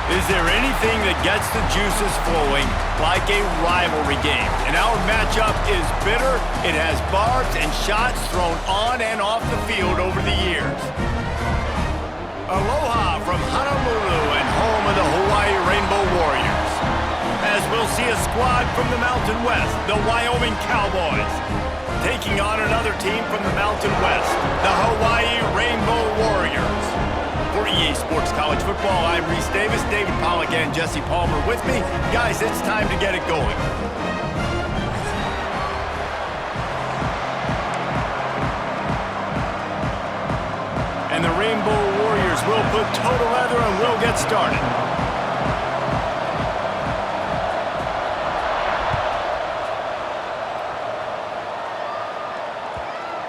Is there anything that gets the juices flowing like a rivalry game? And our matchup is bitter. It has barbs and shots thrown on and off the field over the years. Aloha from Honolulu and home of the Hawaii Rainbow Warriors. As we'll see a squad from the Mountain West, the Wyoming Cowboys, taking on another team from the Mountain West, the Hawaii Rainbow Warriors. For EA Sports College Football, I'm Reese Davis, David Pollack, and Jesse Palmer with me. Guys, it's time to get it going. And the Rainbow Warriors will put toe to leather and we'll get started.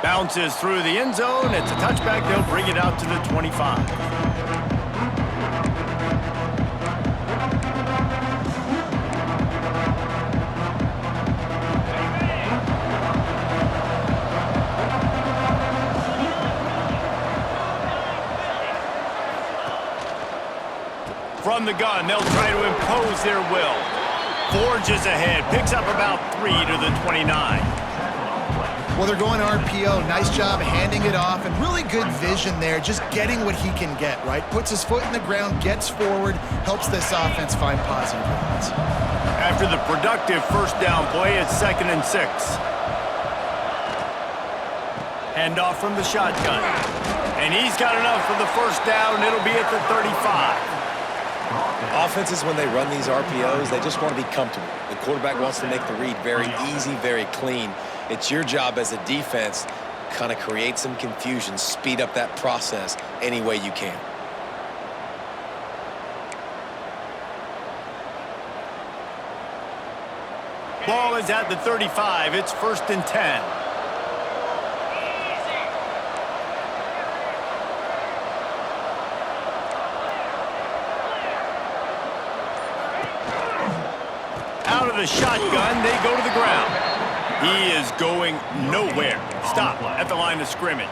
Bounces through the end zone. It's a touchback. They'll bring it out to the 25. From the gun, they'll try to impose their will. Forges ahead, picks up about 3 to the 29. Well, they're going RPO. Nice job handing it off, and really good vision there, just getting what he can get, right? Puts his foot in the ground, gets forward, helps this offense find positive points. After the productive first down play, it's 2nd and 6. Handoff from the shotgun. And he's got enough for the first down. It'll be at the 35. Offenses, when they run these RPOs, they just want to be comfortable. The quarterback wants to make the read very easy, very clean. It's your job as a defense to kind of create some confusion, speed up that process any way you can. Ball is at the 35. It's 1st and 10. Out of the shotgun, they go to the ground. He is going nowhere. Stop at the line of scrimmage.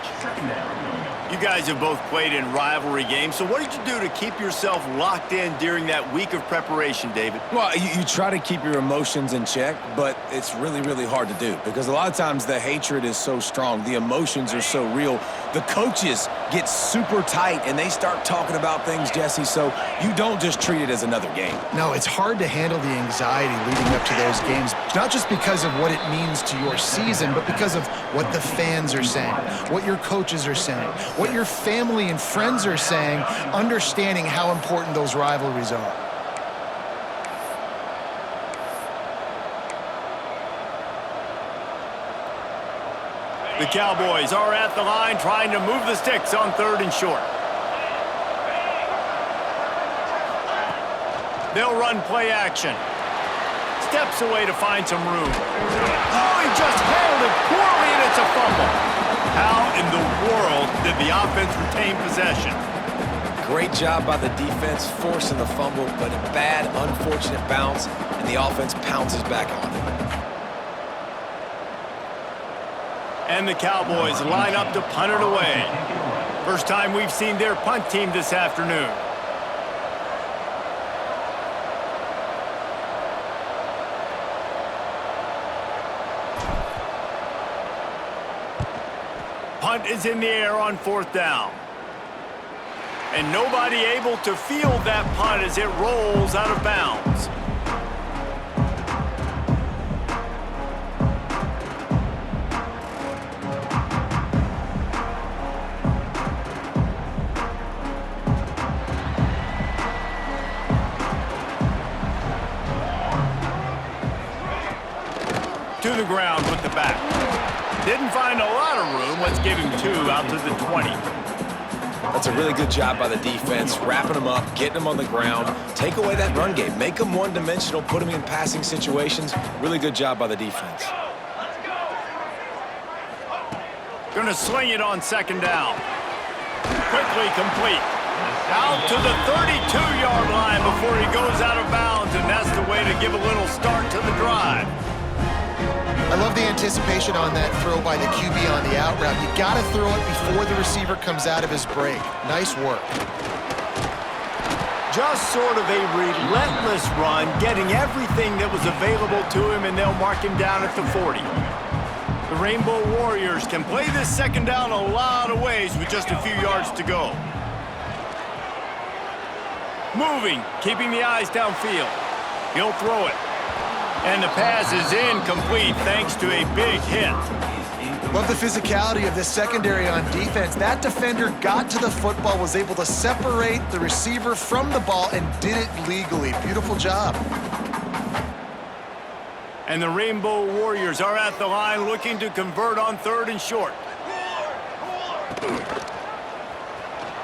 You guys have both played in rivalry games, so what did you do to keep yourself locked in during that week of preparation, David? Well, you try to keep your emotions in check, but it's really, really hard to do because a lot of times the hatred is so strong. The emotions are so real. The coaches get super tight, and they start talking about things, Jesse, so you don't just treat it as another game. No, it's hard to handle the anxiety leading up to those games, not just because of what it means to your season, but because of what the fans are saying, what your coaches are saying, what your family and friends are saying, understanding how important those rivalries are. The Cowboys are at the line trying to move the sticks on 3rd and short. They'll run play action. Steps away to find some room. Oh, he just handled it poorly, and it's a fumble. How in the world did the offense retain possession? Great job by the defense forcing the fumble, but a bad, unfortunate bounce, and the offense pounces back on it. And the Cowboys line up to punt it away. First time we've seen their punt team this afternoon. Punt is in the air on 4th down. And nobody able to field that punt as it rolls out of bounds. To the ground with the back. Didn't find a lot of room. Let's give him 2 out to the 20. That's a really good job by the defense, wrapping them up, getting them on the ground. Take away that run game. Make them one-dimensional, put them in passing situations. Really good job by the defense. Gonna sling it on 2nd down. Quickly complete. Out to the 32-yard line before he goes out of bounds, and that's the way to give a little start to the drive. I love the anticipation on that throw by the QB on the out route. You got to throw it before the receiver comes out of his break. Nice work. Just sort of a relentless run, getting everything that was available to him, and they'll mark him down at the 40. The Rainbow Warriors can play this second down a lot of ways with just a few yards to go. Moving, keeping the eyes downfield. He'll throw it. And the pass is incomplete thanks to a big hit. Love the physicality of this secondary on defense. That defender got to the football, was able to separate the receiver from the ball, and did it legally. Beautiful job. And the Rainbow Warriors are at the line looking to convert on 3rd and short.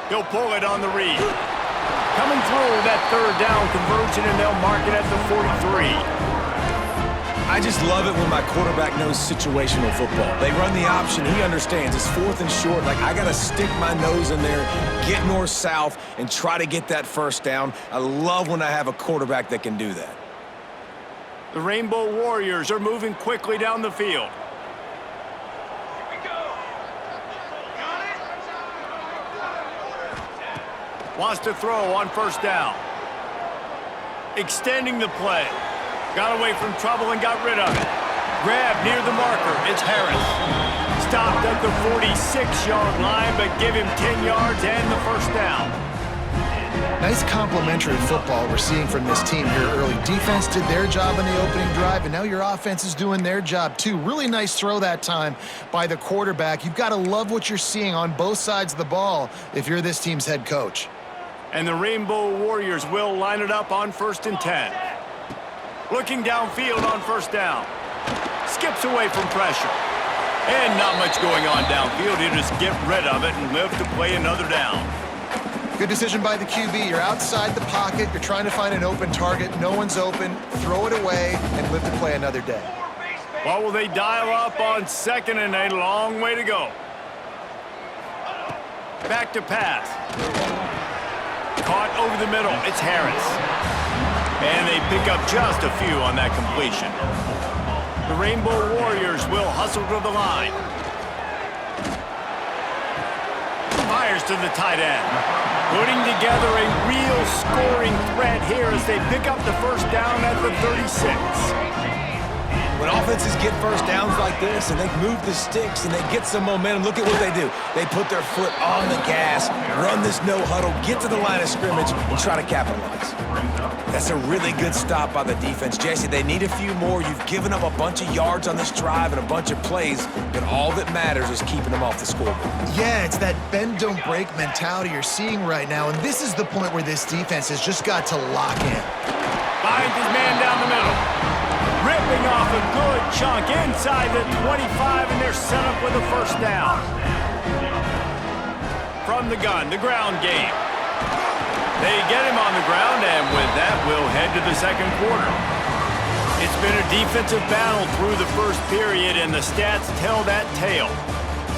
He'll pull it on the read. Coming through that 3rd down conversion, and they'll mark it at the 43. I just love it when my quarterback knows situational football. They run the option. He understands. It's 4th and short. Like, I got to stick my nose in there, get north-south, and try to get that 1st down. I love when I have a quarterback that can do that. The Rainbow Warriors are moving quickly down the field. Wants to throw on 1st down. Extending the play. Got away from trouble and got rid of it. Grab near the marker. It's Harris. Stopped at the 46-yard line, but give him 10 yards and the 1st down. Nice complementary football we're seeing from this team here early. Defense did their job in the opening drive, and now your offense is doing their job too. Really nice throw that time by the quarterback. You've got to love what you're seeing on both sides of the ball if you're this team's head coach. And the Rainbow Warriors will line it up on 1st and 10. Looking downfield on 1st down. Skips away from pressure. And not much going on downfield. He'll just get rid of it and live to play another down. Good decision by the QB. You're outside the pocket. You're trying to find an open target. No one's open. Throw it away and live to play another day. Well, will they dial up on 2nd and a long way to go? Back to pass. Caught over the middle. It's Harris. And they pick up just a few on that completion. The Rainbow Warriors will hustle to the line. Fires to the tight end. Putting together a real scoring threat here as they pick up the 1st down at the 36. When offenses get 1st downs like this and they move the sticks and they get some momentum, look at what they do. They put their foot on the gas, run this no huddle, get to the line of scrimmage, and try to capitalize. That's a really good stop by the defense. Jesse, they need a few more. You've given up a bunch of yards on this drive and a bunch of plays, but all that matters is keeping them off the scoreboard. Yeah, it's that bend, don't break mentality you're seeing right now, and this is the point where this defense has just got to lock in. Finds his man down the middle. Ripping off a good chunk inside the 25, and they're set up with a 1st down. From the gun, the ground game. They get him on the ground, and with that, we'll head to the 2nd quarter. It's been a defensive battle through the 1st period, and the stats tell that tale.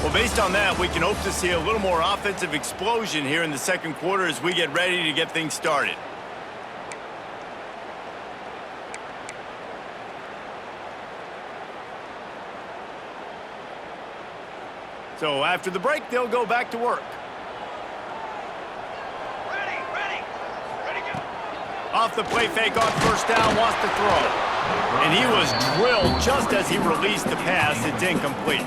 Well, based on that, we can hope to see a little more offensive explosion here in the 2nd quarter as we get ready to get things started. So after the break, they'll go back to work. Off the play fake on 1st down, wants to throw. And he was drilled just as he released the pass. It's incomplete.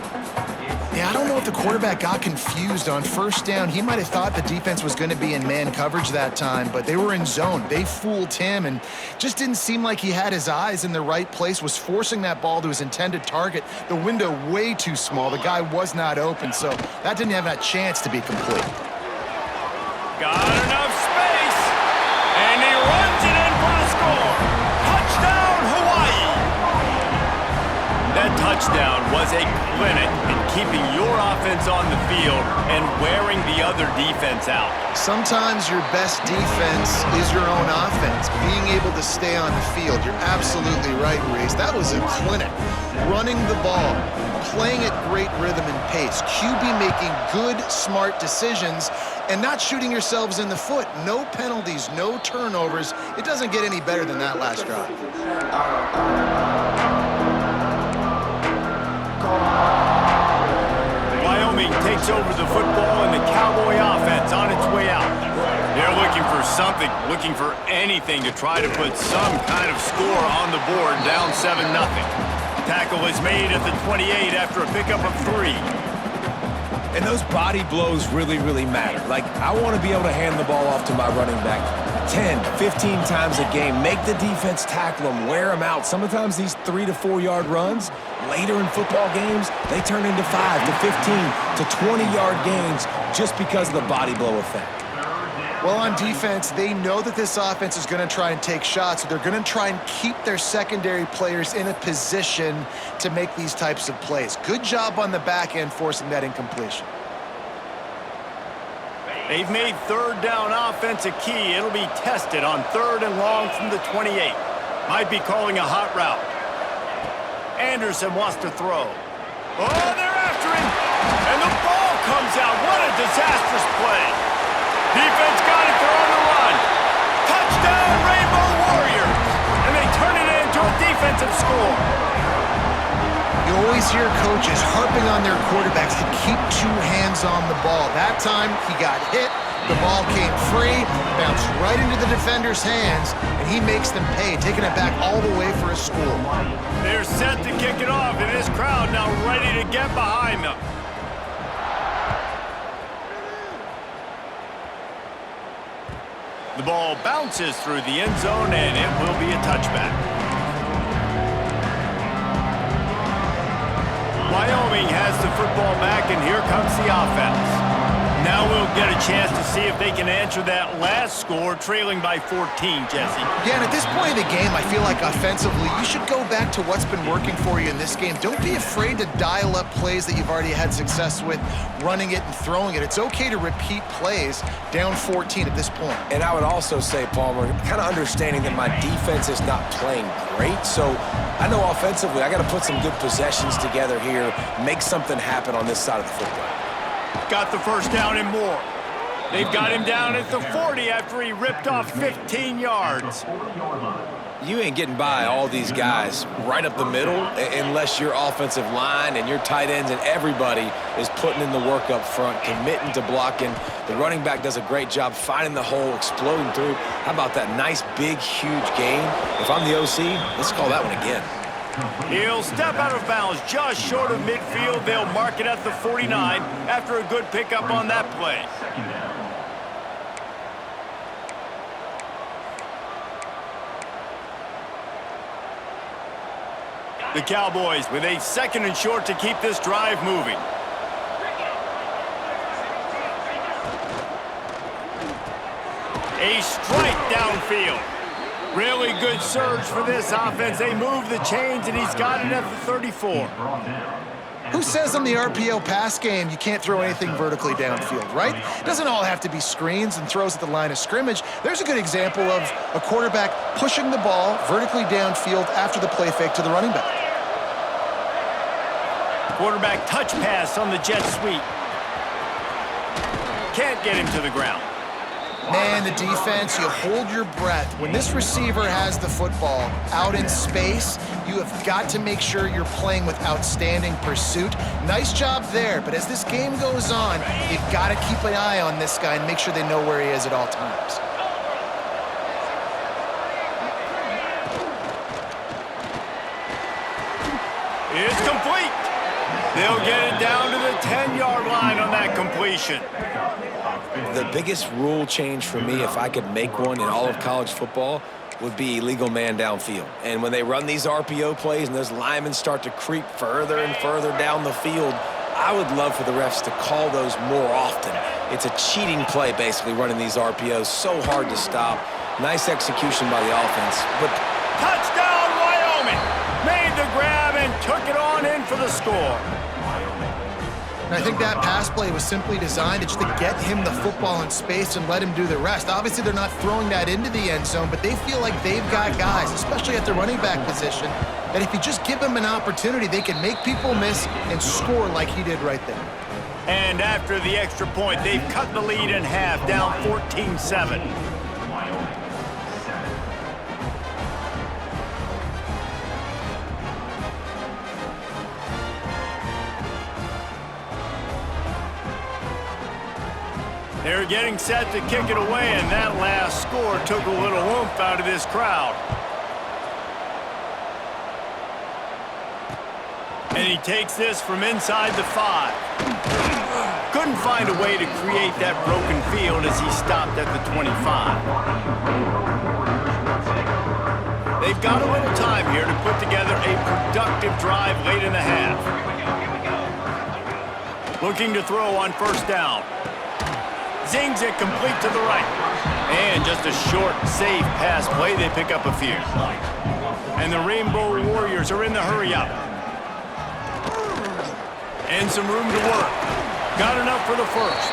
Yeah, I don't know if the quarterback got confused on 1st down. He might have thought the defense was going to be in man coverage that time, but they were in zone. They fooled him and just didn't seem like he had his eyes in the right place, was forcing that ball to his intended target. The window way too small. The guy was not open, so that didn't have that chance to be complete. Got enough space, and he runs it in for the score. Touchdown, Hawaii! That touchdown was a clinic in keeping your offense on the field and wearing the other defense out. Sometimes your best defense is your own offense, being able to stay on the field. You're absolutely right, Reese. That was a clinic. Running the ball, playing at great rhythm and pace, QB making good, smart decisions, and not shooting yourselves in the foot. No penalties, no turnovers. It doesn't get any better than that last drive. Wyoming takes over the football, and the Cowboy offense on its way out. They're looking for for something, looking for anything to try to put some kind of score on the board, down 7-0. Tackle is made at the 28 after a pickup of 3. And those body blows really, really matter. Like, I want to be able to hand the ball off to my running back 10, 15 times a game. Make the defense tackle them, wear them out. Sometimes these 3 to 4 yard runs, later in football games, they turn into 5 to 15 to 20 yard gains just because of the body blow effect. Well, on defense, they know that this offense is going to try and take shots, so they're going to try and keep their secondary players in a position to make these types of plays. Good job on the back end forcing that incompletion. They've made third down offense a key. It'll be tested on 3rd and long from the 28. Might be calling a hot route. Anderson wants to throw. Oh, they're after him! And the ball comes out. What a disastrous play. Defense got it. They're on the run. Touchdown, Rainbow Warriors! And they turn it into a defensive score. You always hear coaches harping on their quarterbacks to keep 2 hands on the ball. That time, he got hit. The ball came free, bounced right into the defender's hands, and he makes them pay, taking it back all the way for a score. They're set to kick it off, and this crowd now ready to get behind them. The ball bounces through the end zone, and it will be a touchback. Wyoming has the football back, and here comes the offense. Now we'll get a chance to see if they can answer that last score, trailing by 14, Jesse. Yeah, and at this point of the game, I feel like offensively, you should go back to what's been working for you in this game. Don't be afraid to dial up plays that you've already had success with, running it and throwing it. It's okay to repeat plays down 14 at this point. And I would also say, Palmer, kind of understanding that my defense is not playing great, so I know offensively I got to put some good possessions together here, make something happen on this side of the football. Got the first down and more. They've got him down at the 40 after he ripped off 15 yards. You ain't getting by all these guys right up the middle unless your offensive line and your tight ends and everybody is putting in the work up front, committing to blocking. The running back does a great job finding the hole, exploding through. How about that nice, big, huge gain? If I'm the OC, let's call that one again. He'll step out of bounds just short of midfield. They'll mark it at the 49 after a good pickup on that play. The Cowboys with a 2nd and short to keep this drive moving. A strike downfield. Really good surge for this offense. They move the chains, and he's got it at the 34. Who says on the RPO pass game you can't throw anything vertically downfield, right? It doesn't all have to be screens and throws at the line of scrimmage. There's a good example of a quarterback pushing the ball vertically downfield after the play fake to the running back. Quarterback touch pass on the jet sweep. Can't get him to the ground. Man, the defense, you hold your breath. When this receiver has the football out in space, you have got to make sure you're playing with outstanding pursuit. Nice job there, but as this game goes on, you've got to keep an eye on this guy and make sure they know where he is at all times. It's complete. They'll get it down to the 10-yard line on that completion. The biggest rule change for me, if I could make one in all of college football, would be illegal man downfield. And when they run these RPO plays and those linemen start to creep further and further down the field, I would love for the refs to call those more often. It's a cheating play, basically, running these RPOs. So hard to stop. Nice execution by the offense. But touchdown, Wyoming! Made the grab and took it on in for the score. And I think that pass play was simply designed to just to get him the football in space and let him do the rest. Obviously, they're not throwing that into the end zone, but they feel like they've got guys, especially at the running back position, that if you just give them an opportunity, they can make people miss and score like he did right there. And after the extra point, they've cut the lead in half, down 14-7. They're getting set to kick it away, and that last score took a little oomph out of this crowd. And he takes this from inside the 5. Couldn't find a way to create that broken field as he stopped at the 25. They've got a little time here to put together a productive drive late in the half. Looking to throw on first down. Zings it complete to the right. And just a short, safe pass play. They pick up a few. And the Rainbow Warriors are in the hurry-up. And some room to work. Got enough for the first.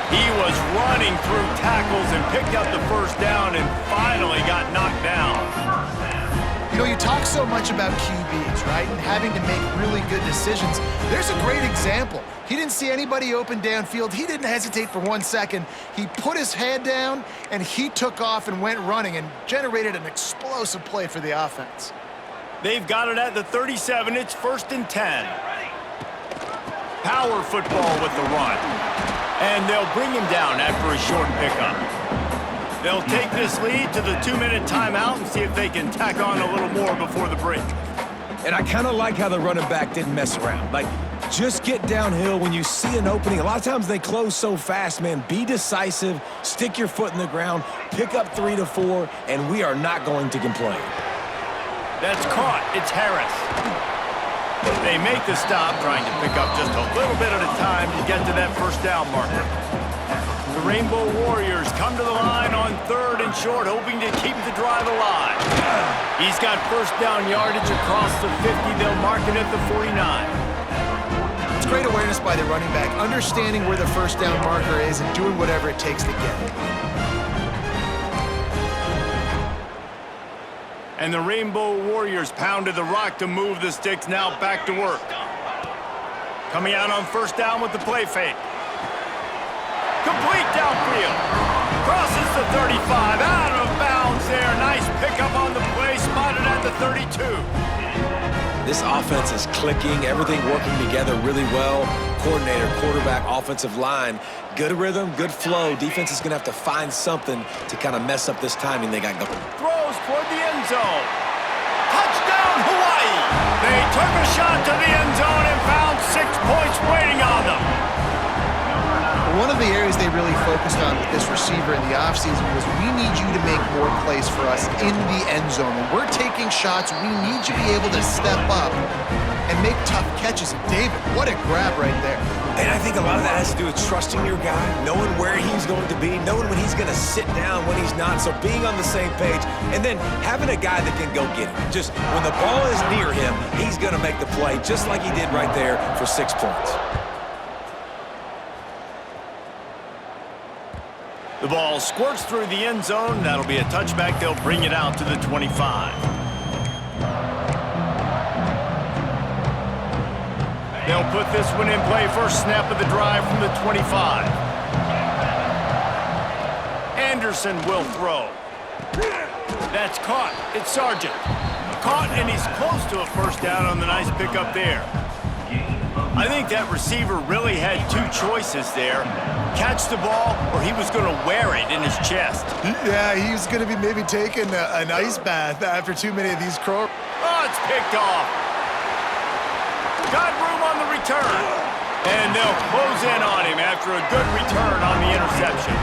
He was running through tackles and picked up the first down and finally got knocked down. You know, you talk so much about QBs, right, and having to make really good decisions. There's a great example. He didn't see anybody open downfield. He didn't hesitate for 1 second. He put his head down, and he took off and went running and generated an explosive play for the offense. They've got it at the 37. It's 1st and 10. Power football with the run. And they'll bring him down after a short pickup. They'll take this lead to the 2-minute timeout and see if they can tack on a little more before the break. And I kind of like how the running back didn't mess around. Like, just get downhill when you see an opening. A lot of times they close so fast, man. Be decisive, stick your foot in the ground, pick up 3 to 4, and we are not going to complain. That's caught. It's Harris. They make the stop, trying to pick up just a little bit at a time to get to that first down marker. The Rainbow Warriors come to the line on 3rd and short, hoping to keep the drive alive. He's got first down yardage across the 50. They'll mark it at the 49. It's great awareness by the running back, understanding where the first down marker is and doing whatever it takes to get it. And the Rainbow Warriors pounded the rock to move the sticks, now back to work. Coming out on first down with the play fake. Complete downfield. Crosses the 35, out of bounds there. Nice pickup on the play, spotted at the 32. This offense is clicking, everything working together really well. Coordinator, quarterback, offensive line, good rhythm, good flow. Defense is going to have to find something to kind of mess up this timing they got going. Throws toward the end zone. Touchdown, Hawaii. They took a shot to the end zone and found 6 points waiting on them. One of the areas they really focused on with this receiver in the offseason was we need you to make more plays for us in the end zone. When we're taking shots, we need you to be able to step up and make tough catches. And David, what a grab right there. And I think a lot of that has to do with trusting your guy, knowing where he's going to be, knowing when he's going to sit down, when he's not, so being on the same page, and then having a guy that can go get it. Just when the ball is near him, he's going to make the play, just like he did right there for 6 points. The ball squirts through the end zone. That'll be a touchback. They'll bring it out to the 25. They'll put this one in play. First snap of the drive from the 25. Anderson will throw. That's caught. It's Sargent. Caught, and he's close to a first down on the nice pickup there. I think that receiver really had 2 choices there. Catch the ball, or he was going to wear it in his chest. Yeah, he's going to be maybe taking an ice bath after too many of these crows. Oh, it's picked off. Got room on the return. And they'll close in on him after a good return on the interception.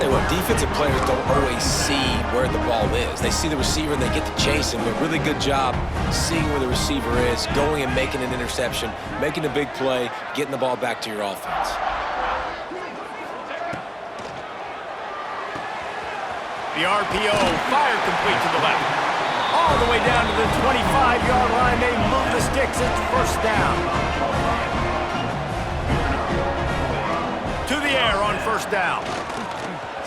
Tell you what, defensive players don't always see where the ball is. They see the receiver and they get to chase him, but really good job seeing where the receiver is, going and making an interception, making a big play, getting the ball back to your offense. The RPO fired complete to the left. All the way down to the 25-yard line. They move the sticks. It's first down. To the air on first down.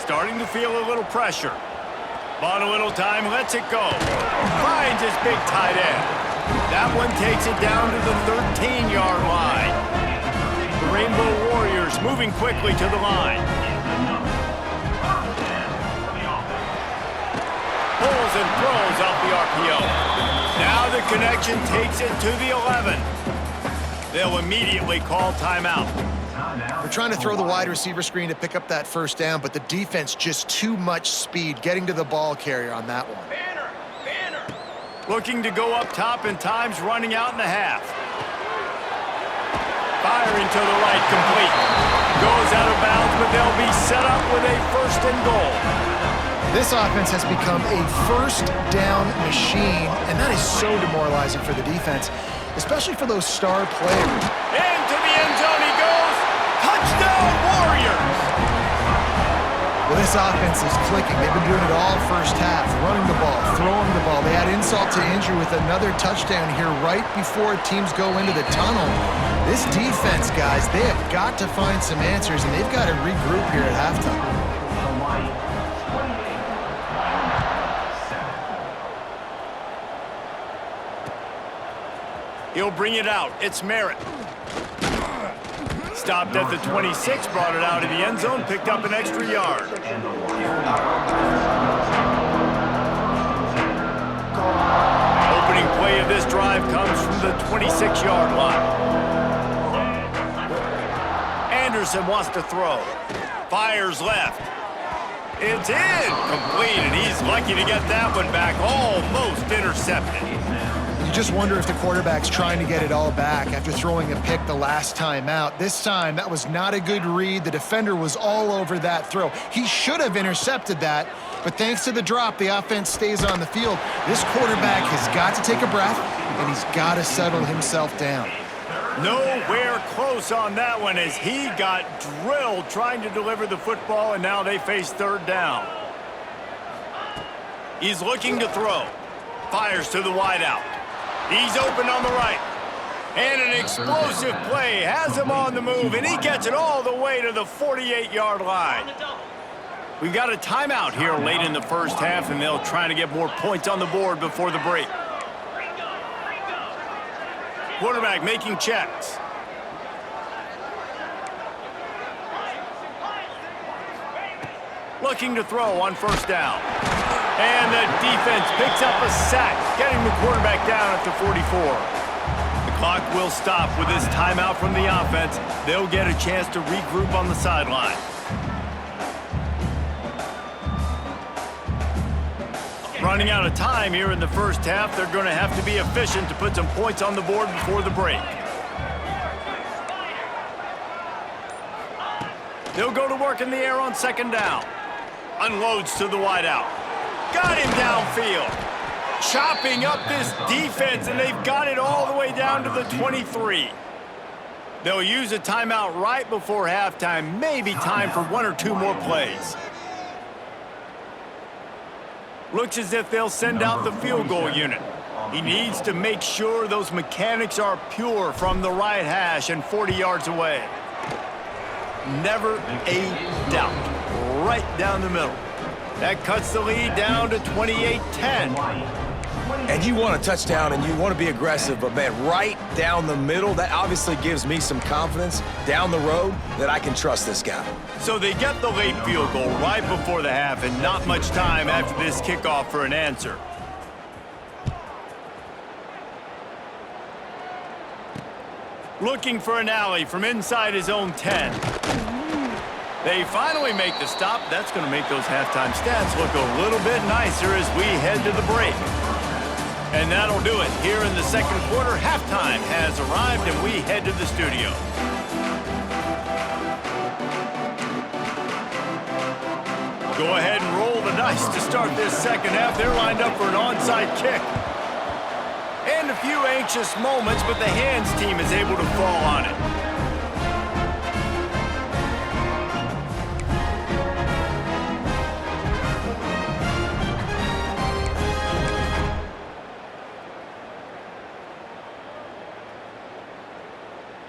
Starting to feel a little pressure. Bought a little time, lets it go. Finds his big tight end. That one takes it down to the 13-yard line. The Rainbow Warriors moving quickly to the line. Pulls and throws off the RPO. Now the connection takes it to the 11. They'll immediately call timeout. We're trying to throw the wide receiver screen to pick up that first down, but the defense just too much speed getting to the ball carrier on that one. Looking to go up top and times running out in the half. Firing to the right, complete. Goes out of bounds, but they'll be set up with a 1st and goal. This offense has become a first down machine, and that is so demoralizing for the defense, especially for those star players. Into the end zone he goes. Touchdown, Warriors! Well, this offense is clicking. They've been doing it all first half, running the ball, throwing the ball. They had insult to injury with another touchdown here right before teams go into the tunnel. This defense, guys, they have got to find some answers, and they've got to regroup here at halftime. He'll bring it out. It's Merritt. Stopped at the 26, brought it out of the end zone, picked up an extra yard. Opening play of this drive comes from the 26-yard line. Anderson wants to throw. Fires left. It's in. Complete, and he's lucky to get that one back. Almost intercepted. You just wonder if the quarterback's trying to get it all back after throwing a pick the last time out. This time, that was not a good read. The defender was all over that throw. He should have intercepted that, but thanks to the drop, the offense stays on the field. This quarterback has got to take a breath, and he's got to settle himself down. Nowhere close on that one as he got drilled trying to deliver the football, and now they face 3rd down. He's looking to throw. Fires to the wideout. He's open on the right. And an explosive play has him on the move, and he gets it all the way to the 48-yard line. We've got a timeout here late in the first half, and they'll try to get more points on the board before the break. Quarterback making checks. Looking to throw on 1st down. And the defense picks up a sack, getting the quarterback down at the 44. The clock will stop with this timeout from the offense. They'll get a chance to regroup on the sideline. Running out of time here in the first half, they're going to have to be efficient to put some points on the board before the break. They'll go to work in the air on 2nd down. Unloads to the wideout. Got him downfield. Chopping up this defense, and they've got it all the way down to the 23. They'll use a timeout right before halftime. Maybe time for 1 or 2 more plays. Looks as if they'll send out the field goal unit. He needs to make sure those mechanics are pure from the right hash and 40 yards away. Never a doubt. Right down the middle. That cuts the lead down to 28-10. And you want a touchdown and you want to be aggressive, but man, right down the middle, that obviously gives me some confidence down the road that I can trust this guy. So they get the late field goal right before the half and not much time after this kickoff for an answer. Looking for an alley from inside his own 10. They finally make the stop. That's going to make those halftime stats look a little bit nicer as we head to the break. And that'll do it. Here in the second quarter, halftime has arrived, and we head to the studio. Go ahead and roll the dice to start this second half. They're lined up for an onside kick. And a few anxious moments, but the hands team is able to fall on it.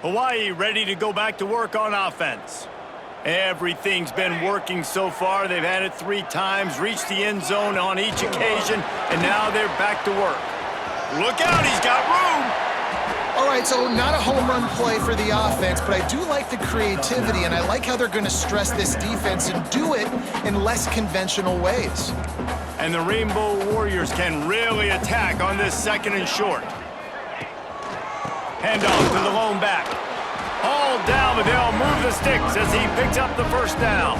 Hawaii ready to go back to work on offense. Everything's been working so far. They've had it 3 times, reached the end zone on each occasion, and now they're back to work. Look out, he's got room! All right, so not a home run play for the offense, but I do like the creativity, and I like how they're going to stress this defense and do it in less conventional ways. And the Rainbow Warriors can really attack on this 2nd and short. Handoff to the lone back. Hauled down, but they'll move the sticks as he picks up the first down.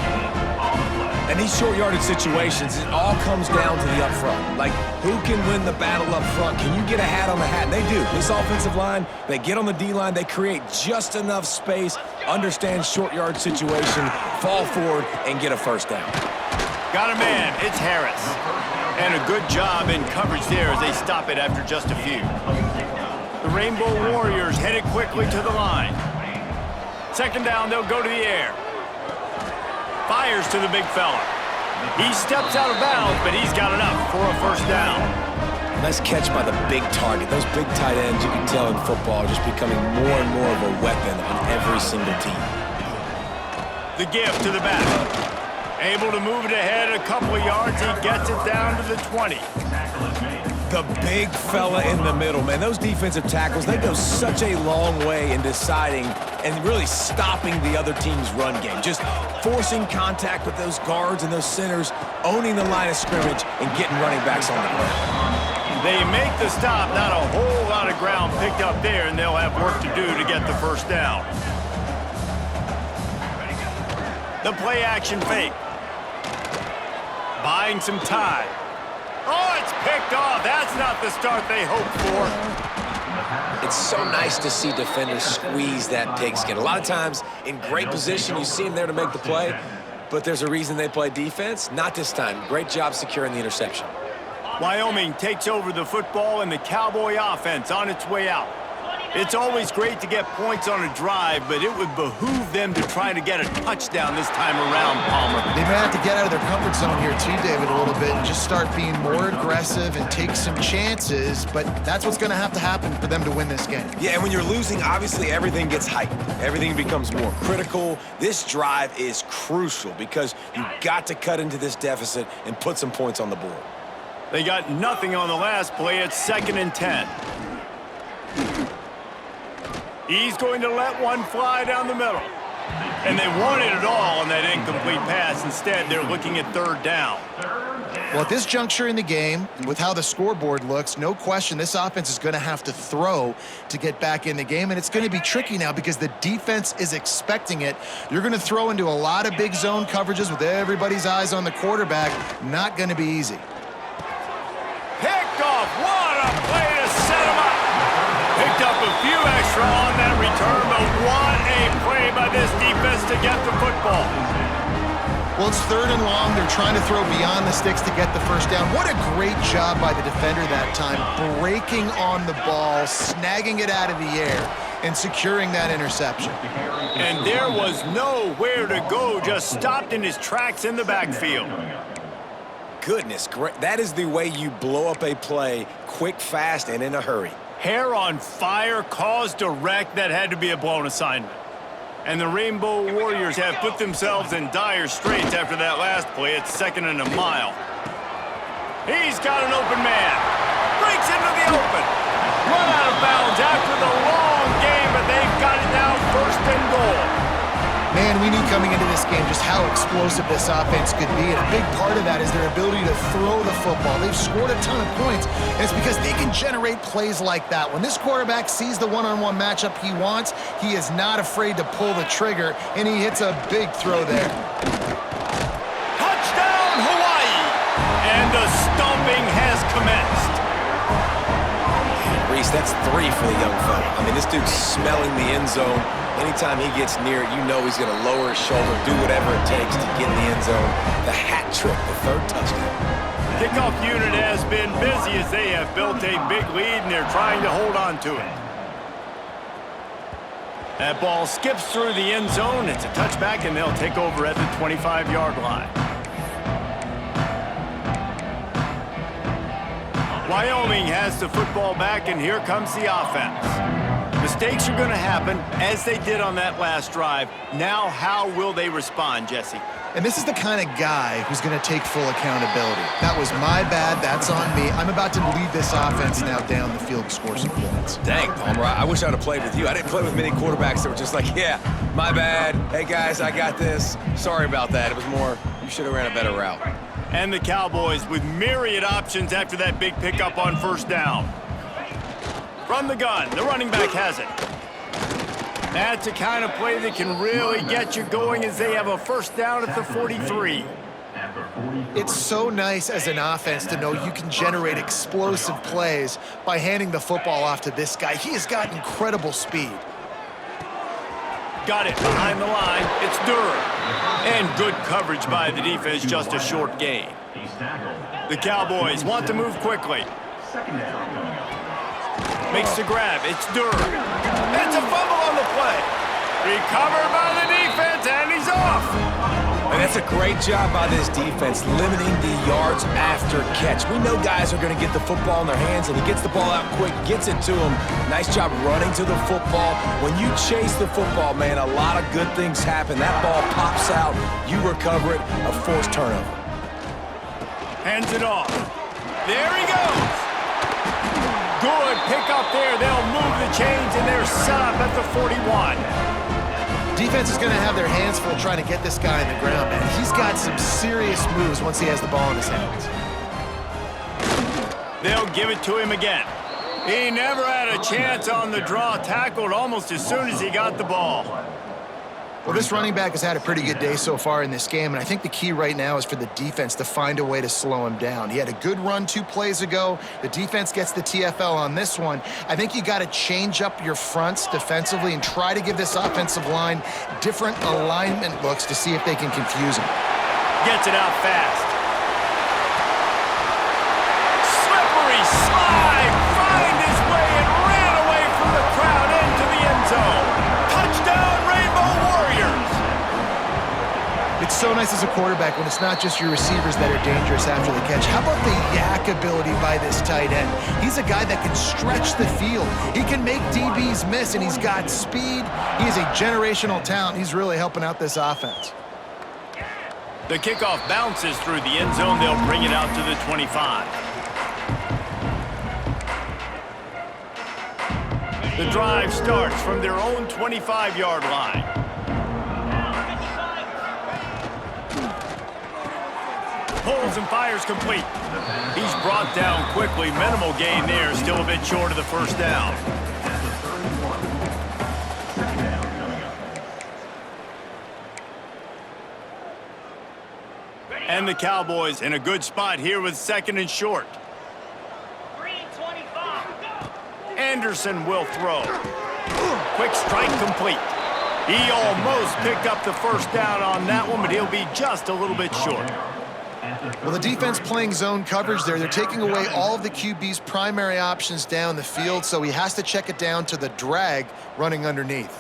And these short yardage situations, it all comes down to the up front. Like, who can win the battle up front? Can you get a hat on the hat? And they do. This offensive line, they get on the D-line, they create just enough space, understand short yard situation, fall forward, and get a first down. Got a man. It's Harris. And a good job in coverage there as they stop it after just a few. The Rainbow Warriors headed quickly to the line. Second down, they'll go to the air. Fires to the big fella. He steps out of bounds, but he's got enough for a first down. Nice catch by the big target. Those big tight ends, you can tell in football, are just becoming more and more of a weapon on every single team. The gift to the back. Able to move it ahead a couple of yards. He gets it down to the 20. The big fella in the middle, man. Those defensive tackles, they go such a long way in deciding and really stopping the other team's run game. Just forcing contact with those guards and those centers, owning the line of scrimmage, and getting running backs on the ground. They make the stop. Not a whole lot of ground picked up there, and they'll have work to do to get the first down. The play action fake. Buying some time. Oh, it's picked off. That's not the start they hoped for. It's so nice to see defenders squeeze that pigskin. A lot of times, in great position, you see them there to make the play, but there's a reason they play defense. Not this time. Great job securing the interception. Wyoming takes over the football and the Cowboy offense on its way out. It's always great to get points on a drive, but it would behoove them to try to get a touchdown this time around, Palmer. They may have to get out of their comfort zone here too, David, a little bit and just start being more aggressive and take some chances, but that's what's going to have to happen for them to win this game. Yeah, and when you're losing, obviously everything gets heightened. Everything becomes more critical. This drive is crucial because you've got to cut into this deficit and put some points on the board. They got nothing on the last play. It's 2nd and 10. He's going to let one fly down the middle. And they wanted it all on that incomplete pass. Instead, they're looking at 3rd down. Well, at this juncture in the game, and with how the scoreboard looks, no question this offense is going to have to throw to get back in the game, and it's going to be tricky now because the defense is expecting it. You're going to throw into a lot of big zone coverages with everybody's eyes on the quarterback. Not going to be easy. Picked off. What a play to set him up. Picked up a few extra on that return, but what a play by this defense to get the football. Well, it's 3rd and long. They're trying to throw beyond the sticks to get the first down. What a great job by the defender that time, breaking on the ball, snagging it out of the air, and securing that interception. And there was nowhere to go, just stopped in his tracks in the backfield. Goodness, great. That is the way you blow up a play quick, fast, and in a hurry. Hair on fire, cause direct. That had to be a blown assignment. And the Rainbow Warriors have put themselves in dire straits after that last play. It's 2nd and a mile. He's got an open man. Breaks into the open. Run out of bounds after the long game, but they've got it now 1st and goal. Man, we knew coming into this game just how explosive this offense could be, and a big part of that is their ability to throw the football. They've scored a ton of points, and it's because they can generate plays like that. When this quarterback sees the one-on-one matchup he wants, he is not afraid to pull the trigger, and he hits a big throw there. Touchdown, Hawaii! And the stomping has commenced. Reese, that's 3 for the young fella. I mean, this dude's smelling the end zone. Anytime he gets near it, you know he's going to lower his shoulder, do whatever it takes to get in the end zone. The hat trick, the 3rd touchdown. Kickoff unit has been busy as they have built a big lead, and they're trying to hold on to it. That ball skips through the end zone. It's a touchback, and they'll take over at the 25-yard line. Wyoming has the football back, and here comes the offense. Mistakes are going to happen, as they did on that last drive. Now, how will they respond, Jesse? And this is the kind of guy who's going to take full accountability. That was my bad. That's on me. I'm about to lead this offense now down the field to score some points. Dang, Palmer, I wish I would have played with you. I didn't play with many quarterbacks that were just like, yeah, my bad. Hey, guys, I got this. Sorry about that. It was more, you should have ran a better route. And the Cowboys with myriad options after that big pickup on 1st down. From the gun, the running back has it. That's the kind of play that can really get you going as they have a first down at the 43. It's so nice as an offense to know you can generate explosive plays by handing the football off to this guy. He has got incredible speed. Got it behind the line. It's Durham. And good coverage by the defense, just a short gain. The Cowboys want to move quickly. Makes the grab. It's Durham. It's a fumble on the play. Recovered by the defense, and he's off. And that's a great job by this defense, limiting the yards after catch. We know guys are going to get the football in their hands, and he gets the ball out quick, gets it to him. Nice job running to the football. When you chase the football, man, a lot of good things happen. That ball pops out, you recover it, a forced turnover. Hands it off. There he goes. Good pick up there. They'll move the chains, and they're set up at the 41. Defense is going to have their hands full trying to get this guy on the ground, man. He's got some serious moves once he has the ball in his hands. They'll give it to him again. He never had a chance on the draw, tackled almost as soon as he got the ball. Well, this running back has had a pretty good day so far in this game, and I think the key right now is for the defense to find a way to slow him down. He had a good run 2 plays ago. The defense gets the TFL on this one. I think you got to change up your fronts defensively and try to give this offensive line different alignment looks to see if they can confuse him. Gets it out fast. Slippery slide, find his way and ran away from the crowd into the end zone. Touchdown, Rainbow Warriors! It's so nice as a quarterback when it's not just your receivers that are dangerous after the catch. How about the yak ability by this tight end? He's a guy that can stretch the field. He can make DBs miss, and he's got speed. He is a generational talent. He's really helping out this offense. The kickoff bounces through the end zone. They'll bring it out to the 25. The drive starts from their own 25-yard line. Pulls and fires complete. He's brought down quickly. Minimal gain there. Still a bit short of the first down. And the Cowboys in a good spot here with 2nd and short. Anderson will throw. Quick strike complete. He almost picked up the first down on that one, but he'll be just a little bit short. Well, the defense playing zone coverage there. They're taking away all of the QB's primary options down the field, so he has to check it down to the drag running underneath.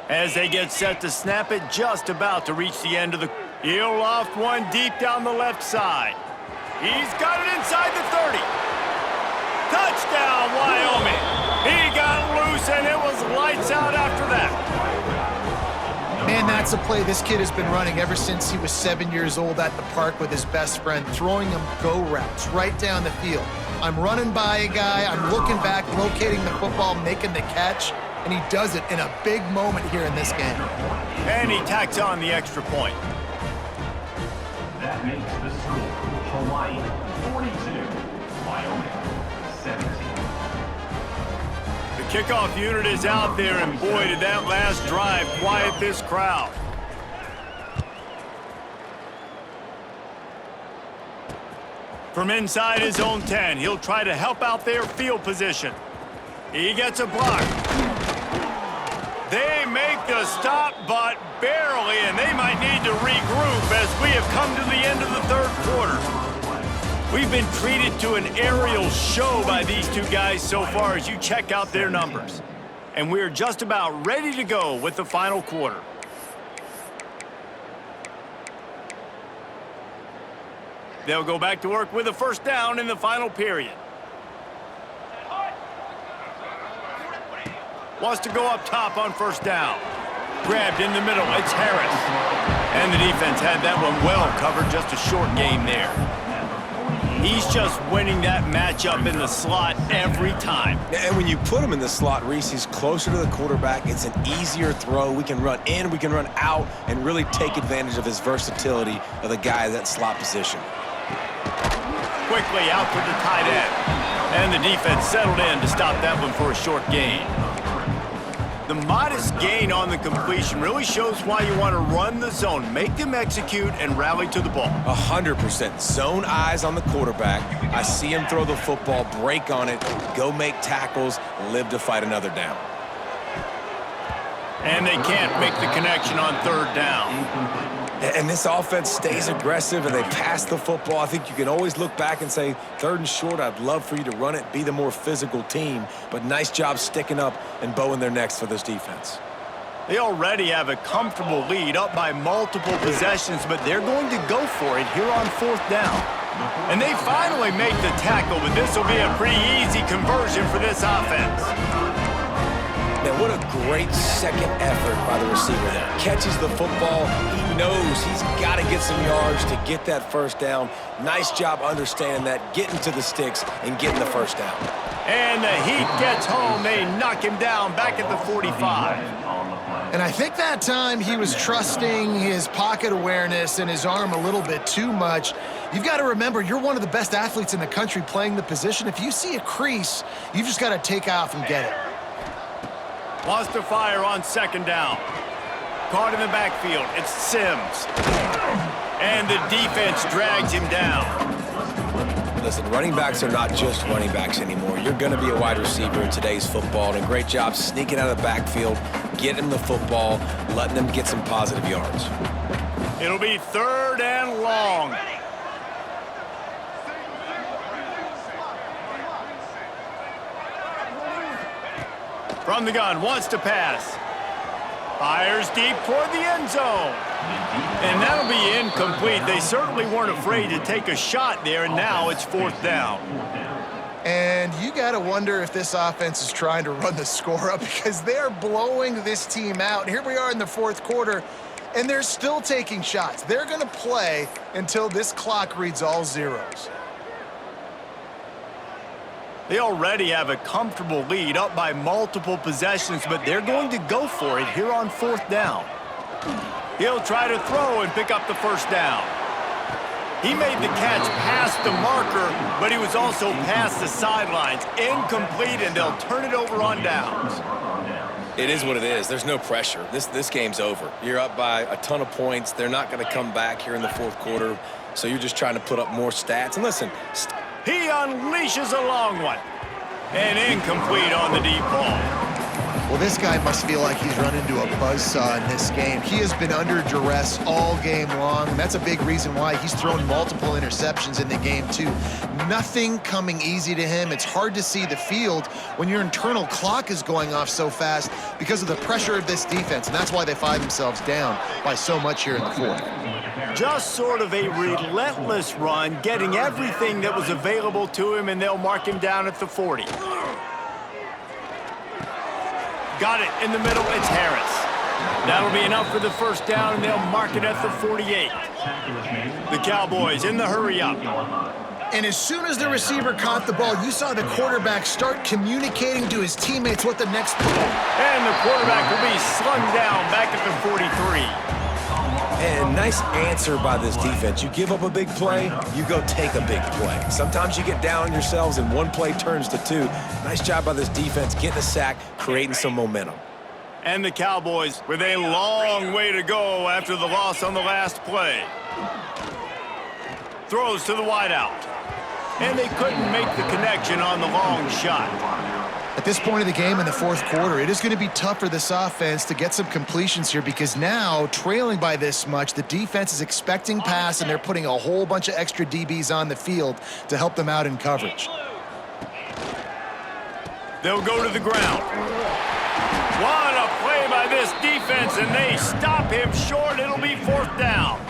As they get set to snap it, just about to reach the end of the... He'll loft one deep down the left side. He's got it inside the 30. Touchdown, Wyoming. He got loose, and it was lights out after that. Man, that's a play this kid has been running ever since he was 7 years old at the park with his best friend, throwing him go routes right down the field. I'm running by a guy, I'm looking back, locating the football, making the catch, and he does it in a big moment here in this game. And he tacks on the extra point. That makes the score Hawaii 42, Wyoming 17. The kickoff unit is out there, and boy, did that last drive quiet this crowd. From inside his own 10, he'll try to help out their field position. He gets a block. They make the stop, but barely, and they might need to regroup as we have come to the end of the 3rd quarter. We've been treated to an aerial show by these two guys so far as you check out their numbers. And we're just about ready to go with the final quarter. They'll go back to work with a first down in the final period. Wants to go up top on first down. Grabbed in the middle, it's Harris. And the defense had that one well covered, just a short gain there. He's just winning that matchup in the slot every time. And when you put him in the slot, Reese, he's closer to the quarterback. It's an easier throw. We can run in, we can run out, and really take advantage of his versatility of the guy in that slot position. Quickly out to the tight end. And the defense settled in to stop that one for a short gain. The modest gain on the completion really shows why you want to run the zone, make them execute, and rally to the ball. 100%. Zone eyes on the quarterback. I see him throw the football, break on it, go make tackles, live to fight another down. And they can't make the connection on third down. And this offense stays aggressive, and they pass the football. I think you can always look back and say, 3rd and short, I'd love for you to run it, be the more physical team. But nice job sticking up and bowing their necks for this defense. They already have a comfortable lead, up by multiple possessions, but they're going to go for it here on 4th down. And they finally make the tackle, but this will be a pretty easy conversion for this offense. Man, what a great second effort by the receiver there. Catches the football. He knows he's got to get some yards to get that 1st down. Nice job understanding that, getting to the sticks and getting the 1st down. And the Heat gets home. They knock him down back at the 45. And I think that time he was trusting his pocket awareness and his arm a little bit too much. You've got to remember, you're one of the best athletes in the country playing the position. If you see a crease, you've just got to take off and get it. Wants to fire on 2nd down. Caught in the backfield. It's Sims. And the defense drags him down. Listen, running backs are not just running backs anymore. You're going to be a wide receiver in today's football. And a great job sneaking out of the backfield, getting the football, letting them get some positive yards. It'll be 3rd and long. From the gun, wants to pass. Fires deep toward the end zone. And that'll be incomplete. They certainly weren't afraid to take a shot there, and now it's 4th down. And you got to wonder if this offense is trying to run the score up, because they're blowing this team out. Here we are in the 4th quarter, and they're still taking shots. They're going to play until this clock reads all zeros. They already have a comfortable lead, up by multiple possessions, but they're going to go for it here on 4th down. He'll try to throw and pick up the 1st down. He made the catch past the marker, but he was also past the sidelines. Incomplete, and they'll turn it over on downs. It is what it is. There's no pressure. This game's over. You're up by a ton of points. They're not going to come back here in the 4th quarter, so you're just trying to put up more stats. And listen, he unleashes a long one. And incomplete on the deep ball. Well, this guy must feel like he's run into a buzzsaw in this game. He has been under duress all game long, and that's a big reason why he's thrown multiple interceptions in the game, too. Nothing coming easy to him. It's hard to see the field when your internal clock is going off so fast because of the pressure of this defense, and that's why they find themselves down by so much here in the 4th. Just sort of a relentless run, getting everything that was available to him, and they'll mark him down at the 40. Got it in the middle, it's Harris. That'll be enough for the 1st down, and they'll mark it at the 48. The Cowboys in the hurry-up. And as soon as the receiver caught the ball, you saw the quarterback start communicating to his teammates what the next play. And the quarterback will be slung down back at the 43. And nice answer by this defense. You give up a big play, you go take a big play. Sometimes you get down on yourselves and one play turns to 2. Nice job by this defense, getting a sack, creating some momentum. And the Cowboys with a long way to go after the loss on the last play. Throws to the wideout. And they couldn't make the connection on the long shot. At this point of the game in the 4th quarter, it is going to be tough for this offense to get some completions here, because now, trailing by this much, the defense is expecting pass, and they're putting a whole bunch of extra DBs on the field to help them out in coverage. They'll go to the ground. What a play by this defense, and they stop him short. It'll be 4th down.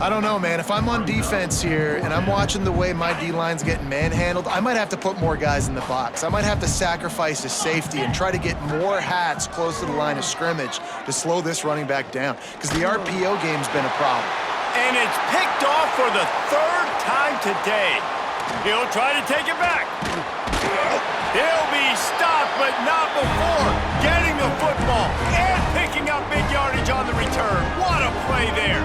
I don't know, man. If I'm on defense here and I'm watching the way my D-line's getting manhandled, I might have to put more guys in the box. I might have to sacrifice his safety and try to get more hats close to the line of scrimmage to slow this running back down, because the RPO game's been a problem. And it's picked off for the 3rd time today. He'll try to take it back. He'll be stopped, but not before getting the football and picking up big yardage on the return. What a play there.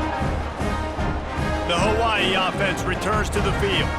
The Hawaii offense returns to the field.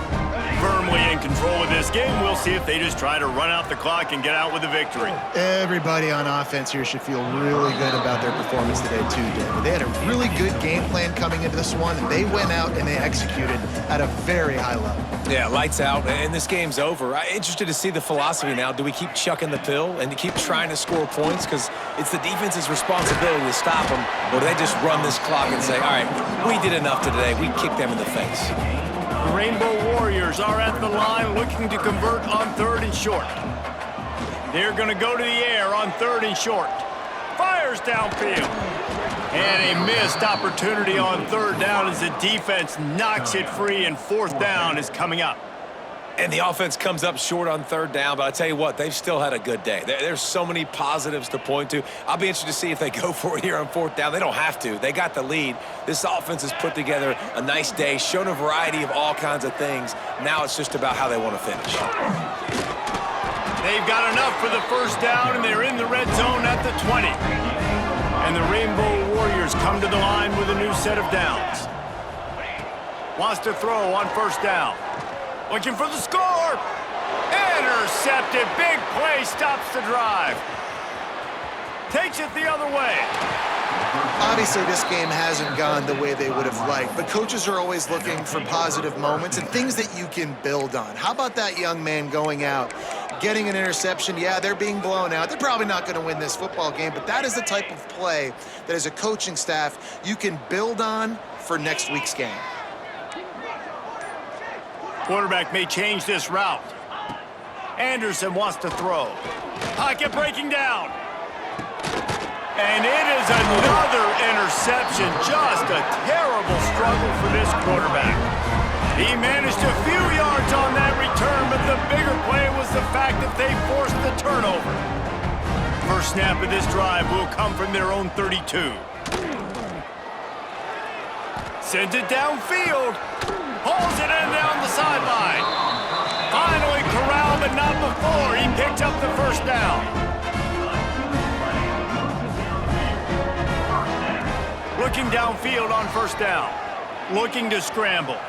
Firmly in control of this game, we'll see if they just try to run out the clock and get out with a victory. Everybody on offense here should feel really good about their performance today, too, David. They had a really good game plan coming into this one, and they went out and they executed at a very high level. Yeah, lights out, and this game's over. I'm interested to see the philosophy now. Do we keep chucking the pill and to keep trying to score points? Because it's the defense's responsibility to stop them, or do they just run this clock and say, all right, we did enough today. We kicked them in the face. The Rainbow Warriors are at the line looking to convert on 3rd and short. They're going to go to the air on 3rd and short. Fires downfield. And a missed opportunity on 3rd down as the defense knocks it free, and 4th down is coming up. And the offense comes up short on 3rd down, but I tell you what, they've still had a good day. There's so many positives to point to. I'll be interested to see if they go for it here on 4th down. They don't have to. They got the lead. This offense has put together a nice day, shown a variety of all kinds of things. Now it's just about how they want to finish. They've got enough for the 1st down, and they're in the red zone at the 20. And the Rainbow Warriors come to the line with a new set of downs. Wants to throw on 1st down. Looking for the score. Intercepted. Big play stops the drive. Takes it the other way. Obviously, this game hasn't gone the way they would have liked, but coaches are always looking for positive moments and things that you can build on. How about that young man going out, getting an interception? Yeah, they're being blown out. They're probably not going to win this football game, but that is the type of play that as a coaching staff you can build on for next week's game. Quarterback may change this route. Anderson wants to throw. Pocket breaking down. And it is another interception. Just a terrible struggle for this quarterback. He managed a few yards on that return, but the bigger play was the fact that they forced the turnover. First snap of this drive will come from their own 32. Sends it downfield. Pulls it in down the sideline. Finally corralled, but not before. He picked up the 1st down. Looking downfield on 1st down. Looking to scramble.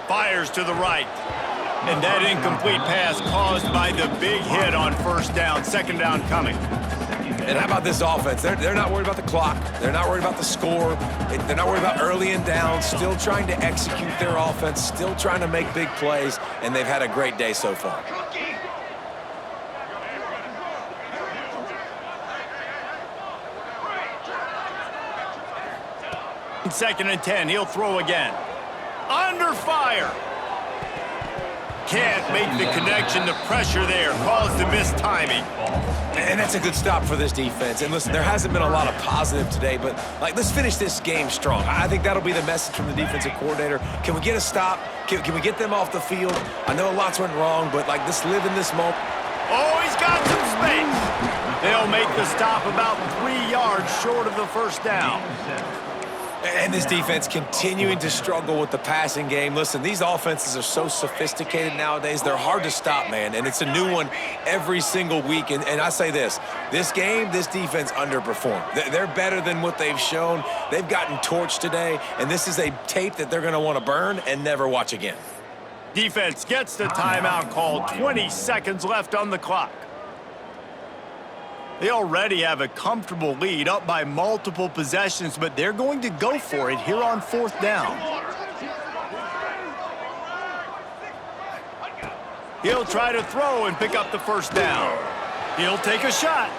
Fires to the right. And that incomplete pass caused by the big hit on 1st down. 2nd down coming. And how about this offense? They're not worried about the clock. They're not worried about the score. They're not worried about early and down. Still trying to execute their offense. Still trying to make big plays. And they've had a great day so far. 2nd and 10. He'll throw again. Under fire. Can't make the connection. The pressure there caused the missed timing. And that's a good stop for this defense. And listen, there hasn't been a lot of positive today, but let's finish this game strong. I think that'll be the message from the defensive coordinator. Can we get a stop? Can we get them off the field? I know lots went wrong, but let's live in this moment. Oh, he's got some space. They'll make the stop about 3 yards short of the 1st down. And this defense continuing to struggle with the passing game. Listen, these offenses are so sophisticated nowadays. They're hard to stop, man. And it's a new one every single week. And I say this game, this defense underperformed. They're better than what they've shown. They've gotten torched today. And this is a tape that they're going to want to burn and never watch again. Defense gets the timeout call. 20 seconds left on the clock. They already have a comfortable lead, up by multiple possessions, but they're going to go for it here on 4th down. He'll try to throw and pick up the 1st down. He'll take a shot.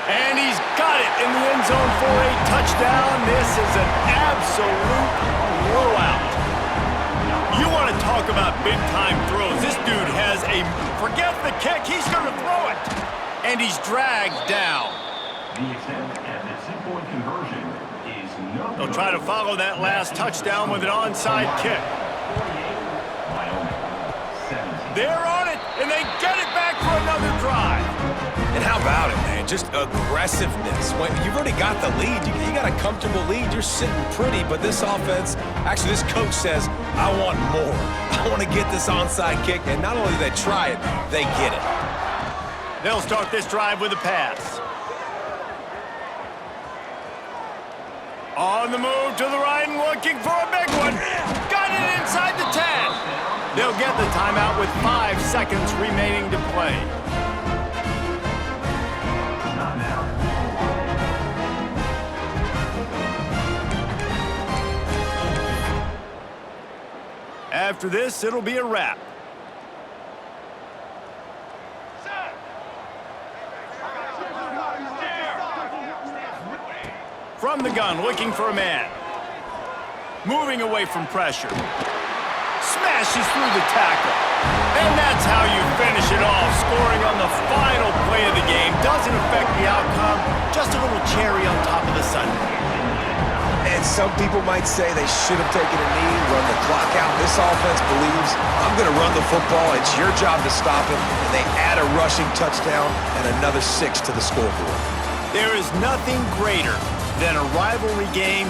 And he's got it in the end zone for a touchdown. This is an absolute blowout. You want to talk about big-time throws. This dude has forget the kick, he's going to throw it. And he's dragged down. The attempt at the 2-point conversion is no. They'll try to follow that last touchdown with an onside kick. Wyoming, 17. They're on it, and they get it back for another drive. And how about it, man? Just aggressiveness. When you've already got the lead, you got a comfortable lead, you're sitting pretty, but this offense, actually this coach says, I want more. I want to get this onside kick, and not only do they try it, they get it. They'll start this drive with a pass. On the move to the right and looking for a big one. Got it inside the 10. They'll get the timeout with 5 seconds remaining to play. After this, it'll be a wrap. From the gun, looking for a man. Moving away from pressure. Smashes through the tackle. And that's how you finish it off. Scoring on the final play of the game doesn't affect the outcome. Just a little cherry on top of the sundae. And some people might say they should have taken a knee, run the clock out. This offense believes, I'm going to run the football. It's your job to stop it. And they add a rushing touchdown and another 6 to the scoreboard. There is nothing greater than a rivalry game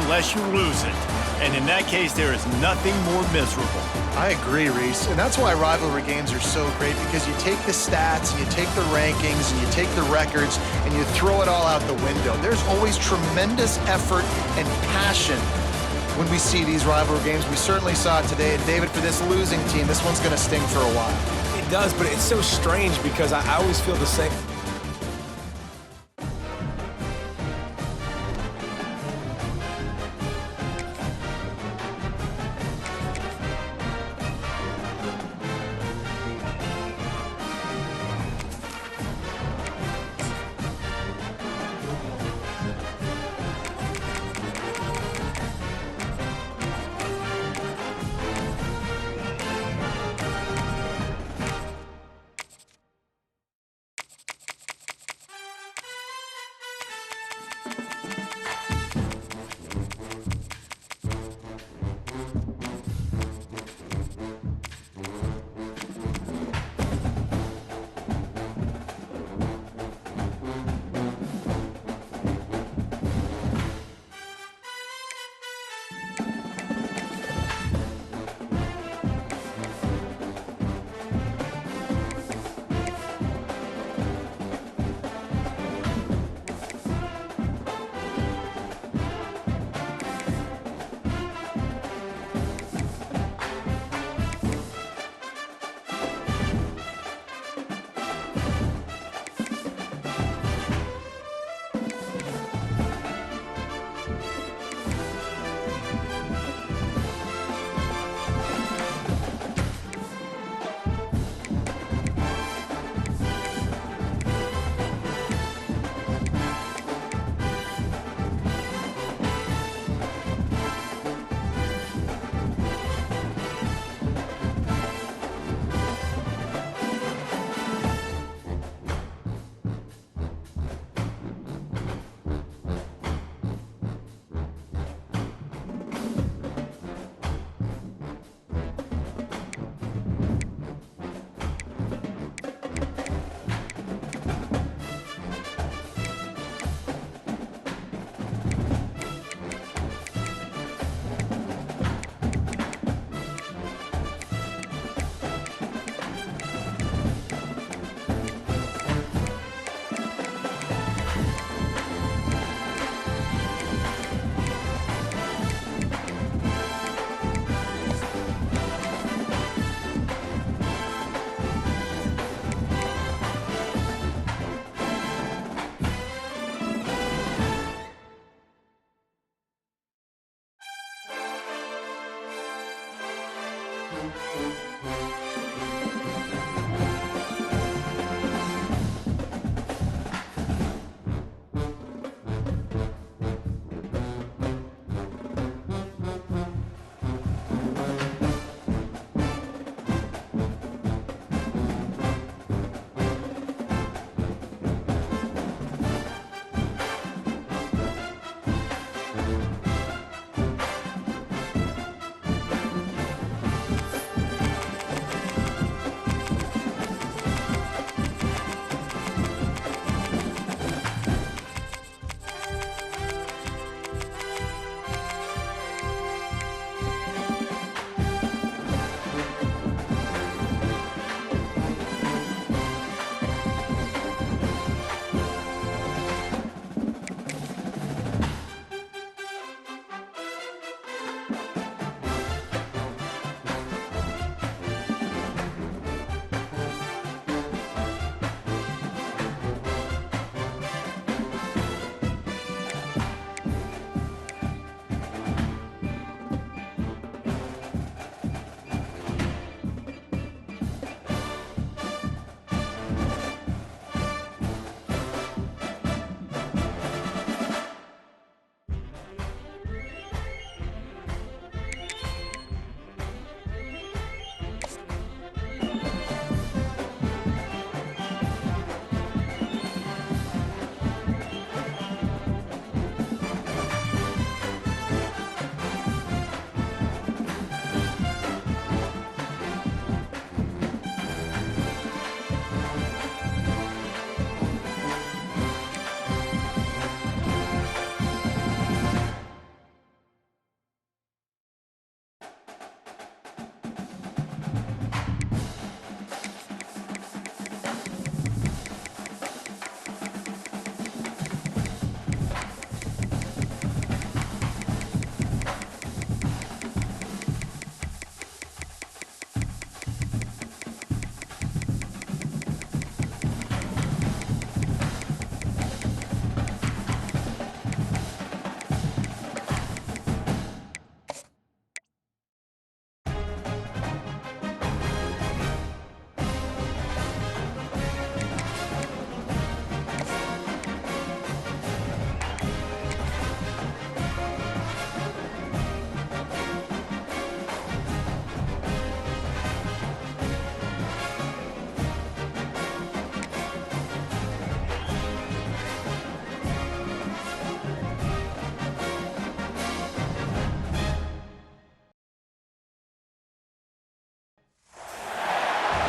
unless you lose it. And in that case, there is nothing more miserable. I agree, Reese. And that's why rivalry games are so great, because you take the stats and you take the rankings and you take the records and you throw it all out the window. There's always tremendous effort and passion when we see these rivalry games. We certainly saw it today. And David, for this losing team, this one's going to sting for a while. It does, but it's so strange because I always feel the same.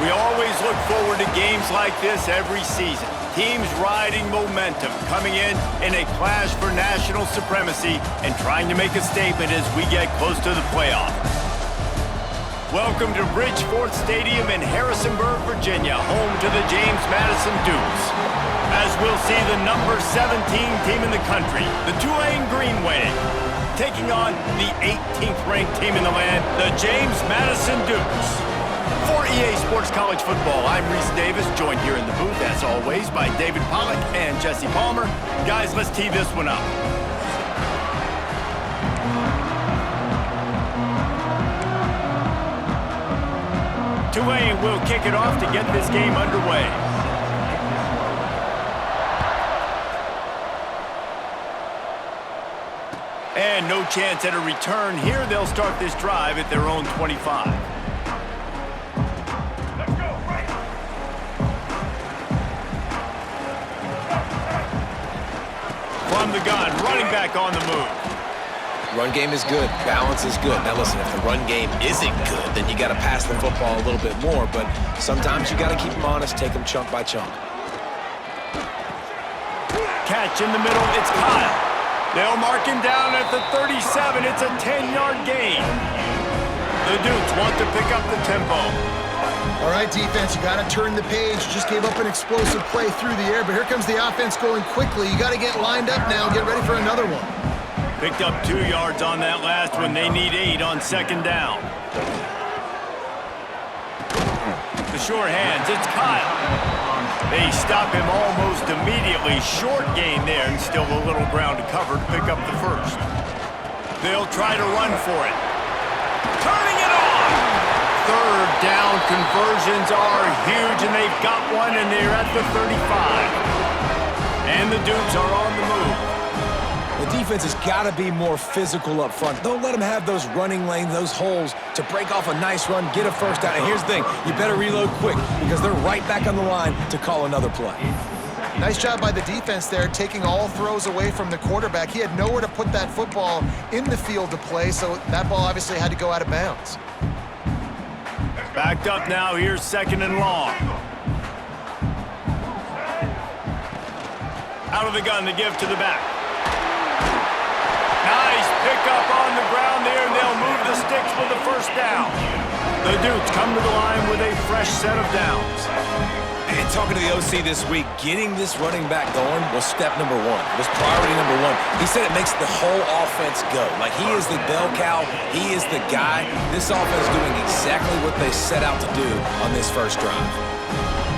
We always look forward to games like this every season. Teams riding momentum, coming in a clash for national supremacy and trying to make a statement as we get close to the playoff. Welcome to Bridgeport Stadium in Harrisonburg, Virginia, home to the James Madison Dukes. As we'll see the number 17 team in the country, the Tulane Green Wave, taking on the 18th ranked team in the land, the James Madison Dukes. For EA Sports College Football, I'm Reese Davis, joined here in the booth, as always, by David Pollack and Jesse Palmer. Guys, let's tee this one up. Tulane will kick it off to get this game underway. And no chance at a return here. They'll start this drive at their own 25. From the gun, running back on the move. Run game is good. Balance is good. Now listen, if the run game isn't good, then you got to pass the football a little bit more. But sometimes you got to keep them honest, take them chunk by chunk. Catch in the middle, it's Kyle. They'll mark him down at the 37. It's a 10-yard gain. The Dukes want to pick up the tempo. All right, defense, you got to turn the page. Just gave up an explosive play through the air, but here comes the offense going quickly. You got to get lined up now and get ready for another one. Picked up 2 yards on that last one. They need 8 on second down. The short hands, it's Kyle. They stop him almost immediately. Short gain there and still a little ground to cover to pick up the first. They'll try to run for it. Turning it on! Third down conversions are huge, and they've got one, and they're at the 35. And the Dukes are on the move. The defense has got to be more physical up front. Don't let them have those running lanes, those holes to break off a nice run, get a first down. And here's the thing, you better reload quick because they're right back on the line to call another play. Nice job by the defense there, taking all throws away from the quarterback. He had nowhere to put that football in the field to play, so that ball obviously had to go out of bounds. Backed up now, here's second and long. Out of the gun, the give to the back. Nice pickup on the ground there, and they'll move the sticks for the first down. The Dukes come to the line with a fresh set of downs. And talking to the OC this week, getting this running back going was step number one, was priority number one. He said it makes the whole offense go. Like, he is the bell cow, he is the guy. This offense is doing exactly what they set out to do on this first drive.